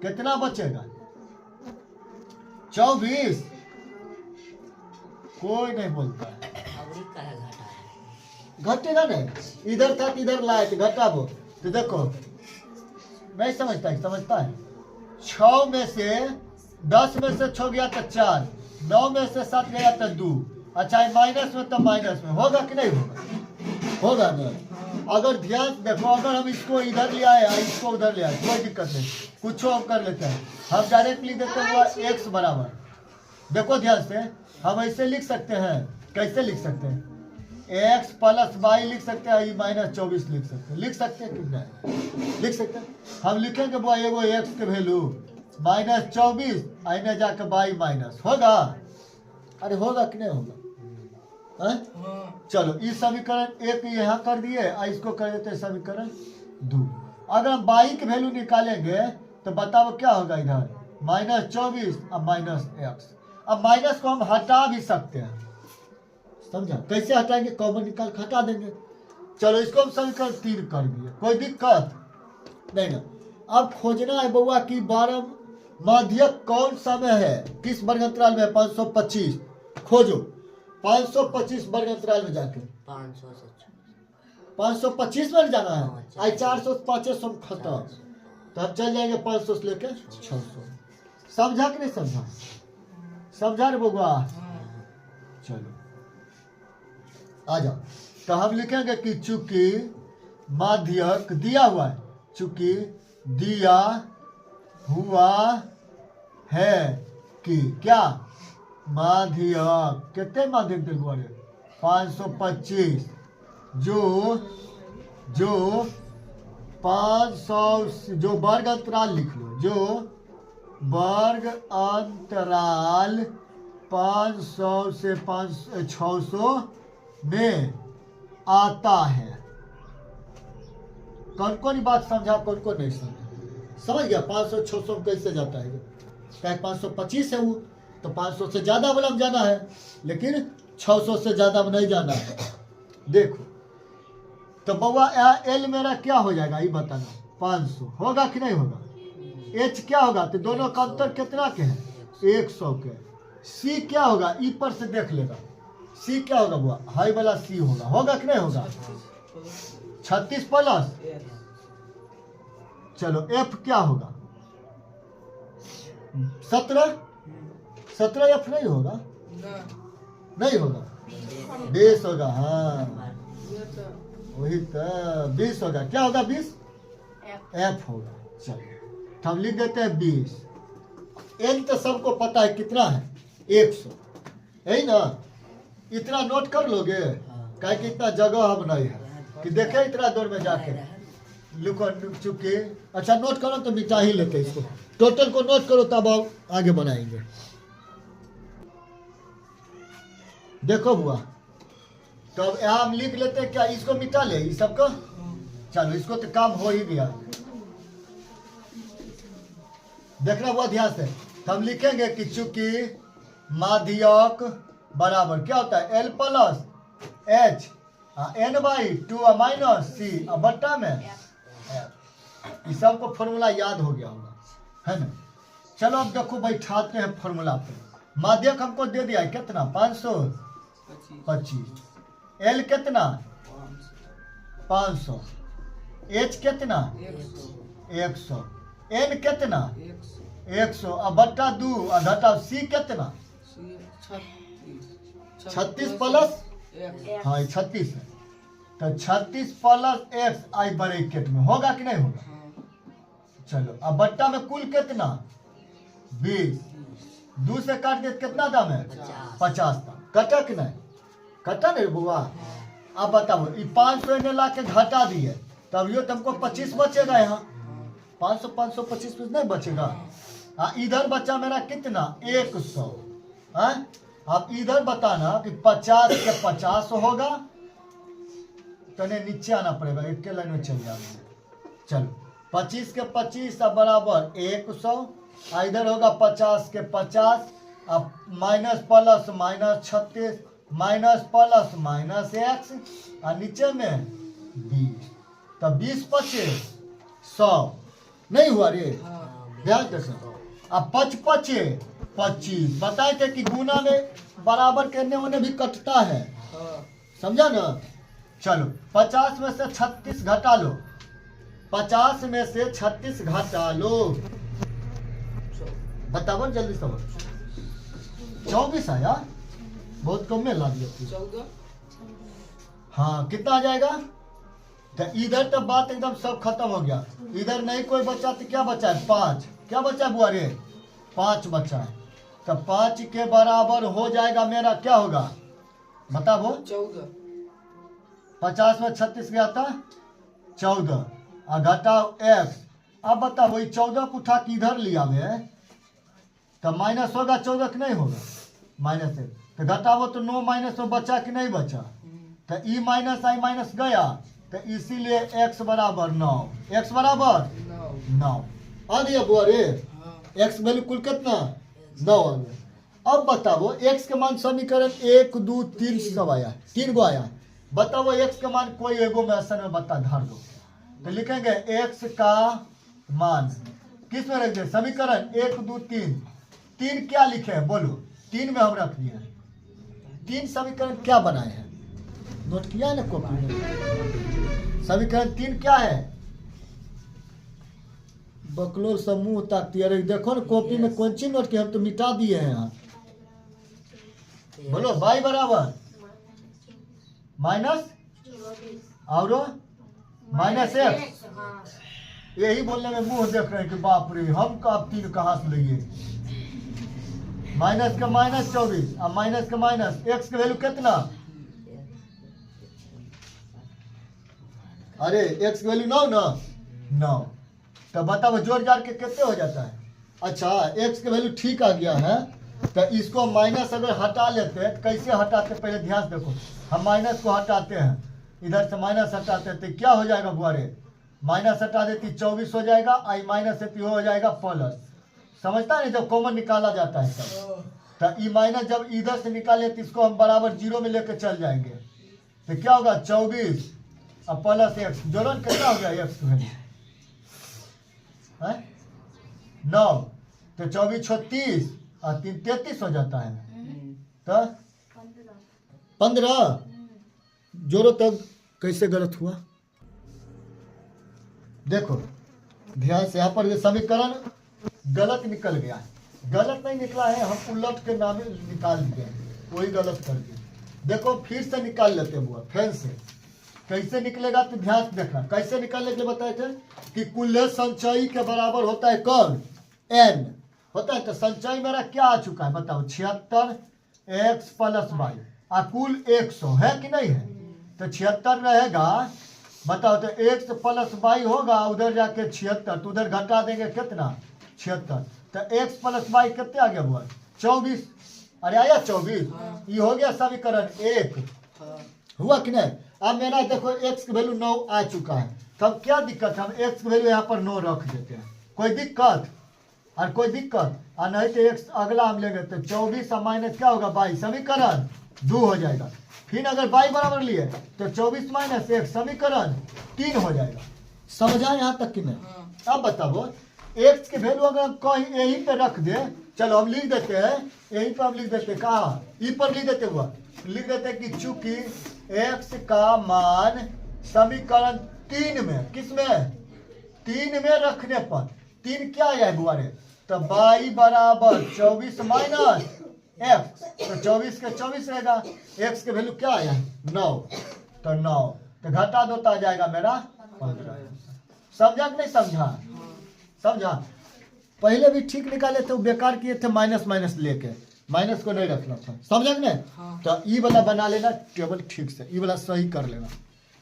कितना बचेगा 24। कोई नहीं बोलता है घटेगा नहीं, इधर था इधर लाए थे घटा वो तो देखो नहीं समझता है, समझता है 6 में से 10 में से 6 गया तो 4, 9 में से 7 गया तो 2। अच्छा माइनस में तो माइनस में होगा कि नहीं होगा ना। अगर ध्यान देखो अगर हम इसको इधर ले आए इसको उधर ले आए कोई दिक्कत नहीं, कुछ हम कर लेते हैं। हम डायरेक्ट लिख देते हैं x बराबर, देखो ध्यान से हम ऐसे लिख सकते हैं, कैसे लिख सकते हैं x प्लस वाई लिख सकते हैं, माइनस 24 लिख सकते हैं कि नहीं लिख सकते हैं। हम लिखेंगे वो एगो x के वैल्यू माइनस 24 आईने जाकर वाई माइनस होगा, अरे होगा कि नहीं होगा चलो इस समीकरण एक यहाँ कर दिए और इसको कर देते हैं समीकरण 2। अगर हम वाई की वैल्यू निकालेंगे तो बताओ क्या होगा इधर माइनस 24 और माइनस x। अब माइनस को हम हटा भी सकते हैं, समझा कैसे हटाएंगे कॉमन निकाल हटा देंगे। चलो इसको हम समीकरण 3 कर दिए, कोई दिक्कत नहीं ना। अब खोजना है बउआ की 12 माध्यक कौन समय है किस वर्ग अंतराल में 525 खोजो 525 वर्ग अंतराल में जाके 500 से 525 में जाना है। आई 400 500 खत्म, तो हम चल जाएंगे 500 से लेके 600। समझा कि नहीं समझा? समझा रे बउआ? चलो आ जाओ। तो हम लिखेंगे कि चूंकि माध्यक दिया हुआ है, चूंकि दिया हुआ है कि क्या माध्यक, कितने माध्यक दिल हुआ है? 525 जो 500 जो वर्ग अंतराल लिख लो, जो वर्ग अंतराल 500 से 600 में आता है। कौन कौन बात समझा, कौन कौन नहीं समझा? समझ गया? 500 600 में कैसे जाता है? क्या 525 है वो, तो 500 से ज्यादा वाला में जाना है, लेकिन 600 से ज्यादा में नहीं जाना है। देखो तो बउआ एल मेरा क्या हो जाएगा ये बताना। 500 होगा कि नहीं होगा? एच क्या होगा? तो दोनों का अंतर कितना के है? 100 के। सी क्या होगा? ई पर से देख लेगा। सी क्या होगा बुआ? हाई वाला सी होगा कि नहीं होगा? 36 प्लस, चलो एफ क्या होगा? 17 एफ नहीं होगा? नहीं होगा, 20 होगा। हाँ वही तो 20 होगा। क्या होगा? 20 एफ होगा। चलो तो हम लिख देते हैं 20। एन तो सबको पता है कितना है? 100, यही ना? इतना नोट कर लोगे, काहे कि इतना जगह हम नहीं है कि देखे इतना दूर में जाके लिखो चुके। अच्छा नोट करो तो मिटा ही लेते इसको, टोटल को नोट करो तब आप आगे बनाएंगे। देखो बुआ, तो अब यहाँ हम लिख लेते हैं। क्या इसको मिटा ले इस सबको? चलो इसको तो काम हो ही गया। देखना बुआ ध्यान से। तो हम लिखेंगे कि चूंकि माध्यक बराबर क्या होता है? L plus H N by 2 minus c बट्टा में इस सबको फॉर्मूला याद हो गया होगा, है ना? चलो अब देखो बैठाते हैं फॉर्मूला पे। माध्यक हमको दे दिया है कितना? 525। एल कितना? 500। एच कितना? 100। एन कितना? 100 अब बट्टा 2 और घटाओ सी कितना? 36 प्लस, हाँ 36 है। तो 36 प्लस एक्स आई ब्रैकेट में होगा कि नहीं होगा? चलो अब बट्टा में कुल कितना? 20। 2 से काट दे कितना दाम है? 50 दाम। कटा कि नहीं? कटा नहीं बुआ? अब बताओ ये 500 इन्हें ला के घटा दिए, तब ये तुमको 25 बचेगा। यहाँ 500 525 नहीं बचेगा। इधर बचा मेरा कितना? 100। अब इधर बताना कि 50 के 50 होगा, तो नीचे आना पड़ेगा, एक के लाइन में चल जाना। चलो 25 के 25 बराबर 100। इधर होगा 50 के 50, अब minus plus minus 36 minus plus minus x और नीचे में 20। तो 20 25 100 नहीं हुआ रे? ध्यान देखो। अब 5 25 25 बताए थे कि गुना में बराबर करने होने भी कटता है, समझा ना? चलो 50 में से 36 घटा लो। 50 में से 36 घटा लो, बताओ जल्दी समझ। 24 आया, बहुत कम में ला दिया। हाँ कितना आ जाएगा? तो इधर तो बात एकदम सब खत्म हो गया। इधर नहीं कोई बचा तो क्या बचा है? 5। क्या बचा है बुआ रे? 5 बचा है। तो 5 के बराबर हो जाएगा मेरा क्या होगा? बताओ। 14। 50 में 36 गया था 14 और घटाओ एक्स। अब बताओ वही 14 को उठा के इधर लिया में, तो माइनस होगा 14 कि नहीं होगा? माइनस है तो घटाओ तो 9 माइनस में बचा कि नहीं बचा? तो ई माइनस आई माइनस गया, तो इसीलिए x बराबर 9। x बराबर 9 आ गया बुआ रे? x वैल्यू कुल कितना? 9 आ गया। अब बताओ x के मान समीकरण 1 2 3 सब आया, 3 गो आया। बताओ x के मान कोई एगो में असल में बता धार दो, तो लिखेंगे x का मान किस में रख दे? समीकरण 1 2 3। 3 क्या लिखे हैं बोलो? 3 में हम रख दिए। 3 समीकरण क्या बनाए हैं? नोट किया ना कॉपी में? समीकरण 3 क्या है? बकलोल समूह ताकती। अरे देखो ना कॉपी में कौन सी नोट के हम तो मिटा दिए हैं यहाँ। बोलो y बराबर माइनस और माइनस एक्स। यही बोलने में मुंह देख रहे हैं कि बाप रे हम का 3 कहाँ से लिए। माइनस का माइनस 24 और माइनस का माइनस। एक्स का वैल्यू कितना? अरे एक्स की वैल्यू 9 ना 9। तो बताओ जोड़ जाड़ के कितने हो जाता है? अच्छा एक्स की वैल्यू ठीक आ गया है तो इसको माइनस अगर हटा लेते हैं तो कैसे हटाते हैं? पहले ध्यान देखो। हम माइनस को हटाते हैं, इधर से माइनस हटाते हैं तो क्या हो जाएगा बुआरे? माइनस हटा देती 24 हो जाएगा, आई माइनस देती हो जाएगा प्लस। समझता नहीं जब कॉमन निकाला जाता है तब। तो ई माइनस जब इधर से निकाले तो इसको हम बराबर 0 में लेकर चल जाएंगे तो क्या होगा? 24 और प्लस एक्स। जोड़न कितना हो गया? एक्स वैल्यू 9 तो 24 36 और 3 33 हो जाता है। तो 15 जोड़ो तब कैसे गलत हुआ देखो ध्यान से। यहाँ पर ये समीकरण गलत निकल गया है। गलत नहीं निकला है, हम उलट के नाम निकाल दिए, वही गलत कर दिया। देखो फिर से निकाल लेते हैं बुआ, फिर से कैसे निकलेगा तो ध्यान से देखना। कैसे निकालने के लिए बताए थे कि कुल संचयी के बराबर होता है कौन? n होता है। तो संचयी मेरा क्या आ चुका है बताओ? 76 x प्लस वाई और कुल 100 है कि नहीं है? तो 76 रहेगा बताओ। तो x प्लस वाई होगा उधर जाके 76 तो उधर घटा देंगे कितना? 76। तो x प्लस वाई कितने आ गया हुआ? 24। अरे आया 24। ये हो गया समीकरण 1 हुआ कि नहीं? अब मेरा देखो x की वैल्यू 9 आ चुका है। तब क्या दिक्कत है? हम x की वैल्यू यहाँ पर 9 रख देते हैं। कोई दिक्कत? और कोई दिक्कत और नहीं तो x अगला हम लेंगे तो 24 और माइनस क्या होगा? 22। समीकरण 2 हो जाएगा। फिर अगर y बराबर लिए तो 24 माइनस 1 समीकरण 3 हो जाएगा। समझा यहाँ तक कि नहीं? अब बताओ x की वैल्यू अगर हम कहीं यहीं पे रख दे, चलो हम लिख देते हैं यहीं पर। हम लिख देते हैं कहाँ? ई पर लिख देते हुआ लिख देते हैं कि चूंकि x का मान समीकरण 3 में, किस में? 3 में रखने पर 3 क्या आया है बुआरे? तो y बराबर 24 माइनस एक्स। तो 24 के 24 रहेगा। x के वैल्यू क्या आया? 9। तो 9 तो घटा दो तो आ जाएगा मेरा 15। समझा कि नहीं समझा? समझा? पहले भी ठीक निकाले थे, बेकार किए थे माइनस माइनस लेके। माइनस को नहीं रखना था। समझा कि नहीं? तो ई वाला बना लेना टेबल ठीक से, ई वाला सही कर लेना।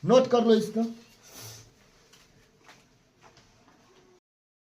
नोट कर लो इसको।